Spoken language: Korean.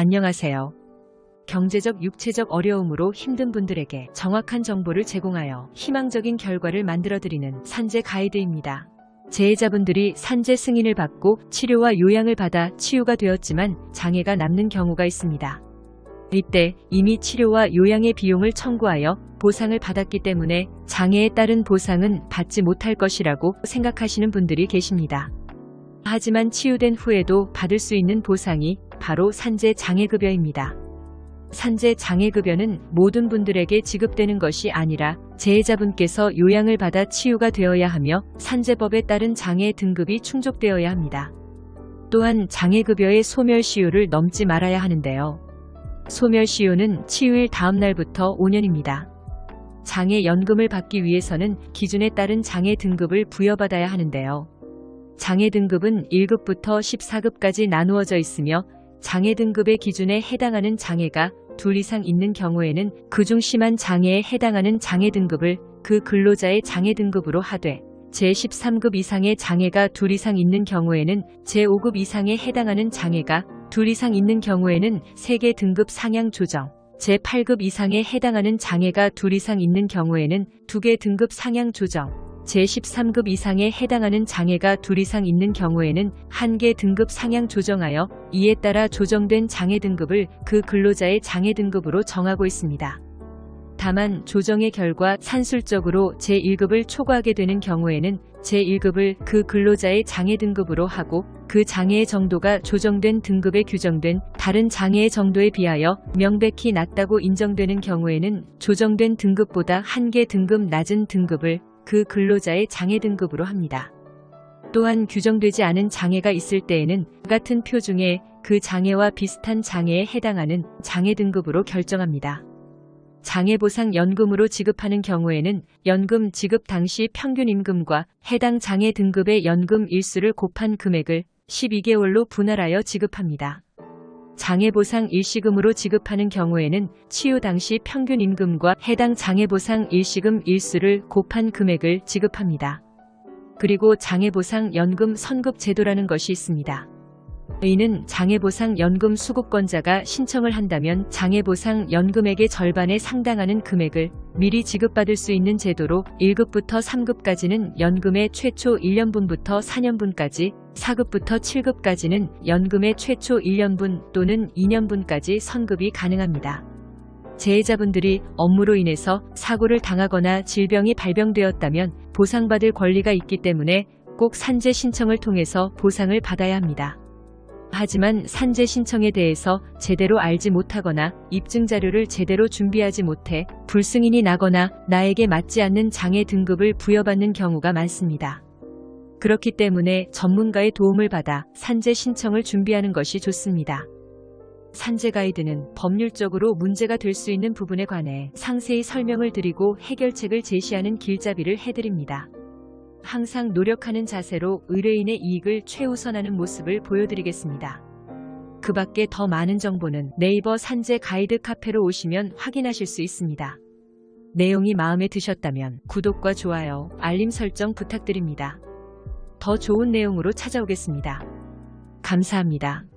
안녕하세요. 경제적, 육체적 어려움으로 힘든 분들에게 정확한 정보를 제공하여 희망적인 결과를 만들어드리는 산재 가이드입니다. 재해자분들이 산재 승인을 받고 치료와 요양을 받아 치유가 되었지만 장애가 남는 경우가 있습니다. 이때 이미 치료와 요양의 비용을 청구하여 보상을 받았기 때문에 장애에 따른 보상은 받지 못할 것이라고 생각하시는 분들이 계십니다. 하지만 치유된 후에도 받을 수 있는 보상이 바로 산재 장애급여입니다. 산재 장애급여는 모든 분들에게 지급되는 것이 아니라 재해자분께서 요양을 받아 치유가 되어야 하며 산재법에 따른 장애 등급이 충족되어야 합니다. 또한 장애급여의 소멸시효를 넘지 말아야 하는데요. 소멸시효는 치유일 다음 날부터 5년입니다. 장애연금을 받기 위해서는 기준에 따른 장애 등급을 부여받아야 하는데요. 장애 등급은 1급부터 14급까지 나누어져 있으며 장애 등급의 기준에 해당하는 장애가 2 이상 있는 경우에는 그중 심한 장애에 해당하는 장애 등급을 그 근로자의 장애 등급으로 하되 제13급 이상의 장애가 2 이상 있는 경우에는 제5급 이상에 해당하는 장애가 2 이상 있는 경우에는 3개 등급 상향 조정, 제8급 이상에 해당하는 장애가 2 이상 있는 경우에는 2개 등급 상향 조정, 제13급 이상에 해당하는 장애가 2 이상 있는 경우에는 1개 등급 상향 조정하여 이에 따라 조정된 장애 등급을 그 근로자의 장애 등급으로 정하고 있습니다. 다만 조정의 결과 산술적으로 제1급을 초과하게 되는 경우에는 제1급을 그 근로자의 장애 등급으로 하고 그 장애의 정도가 조정된 등급에 규정된 다른 장애의 정도에 비하여 명백히 낮다고 인정되는 경우에는 조정된 등급보다 1개 등급 낮은 등급을 그 근로자의 장애 등급으로 합니다. 또한 규정되지 않은 장애가 있을 때에는 같은 표 중에 그 장애와 비슷한 장애에 해당하는 장애 등급으로 결정합니다. 장애보상연금으로 지급하는 경우에는 연금 지급 당시 평균 임금과 해당 장애 등급의 연금 일수를 곱한 금액을 12개월로 분할하여 지급합니다. 장애보상 일시금으로 지급하는 경우에는 치유 당시 평균 임금과 해당 장애보상 일시금 일수를 곱한 금액을 지급합니다. 그리고 장애보상연금 선급 제도라는 것이 있습니다. 이는 장애보상연금 수급권자가 신청을 한다면 장애보상연금액의 절반에 상당하는 금액을 미리 지급받을 수 있는 제도로 1급부터 3급까지는 연금의 최초 1년분부터 4년분까지, 4급부터 7급까지는 연금의 최초 1년분 또는 2년분까지 선급이 가능합니다. 재해자분들이 업무로 인해서 사고를 당하거나 질병이 발병되었다면 보상받을 권리가 있기 때문에 꼭 산재 신청을 통해서 보상을 받아야 합니다. 하지만 산재 신청에 대해서 제대로 알지 못하거나 입증 자료를 제대로 준비하지 못해 불승인이 나거나 나에게 맞지 않는 장애 등급을 부여받는 경우가 많습니다. 그렇기 때문에 전문가의 도움을 받아 산재 신청을 준비하는 것이 좋습니다. 산재 가이드는 법률적으로 문제가 될 수 있는 부분에 관해 상세히 설명을 드리고 해결책을 제시하는 길잡이를 해드립니다. 항상 노력하는 자세로 의뢰인의 이익을 최우선하는 모습을 보여드리겠습니다. 그 밖에 더 많은 정보는 네이버 산재 가이드 카페로 오시면 확인하실 수 있습니다. 내용이 마음에 드셨다면 구독과 좋아요, 알림 설정 부탁드립니다. 더 좋은 내용으로 찾아오겠습니다. 감사합니다.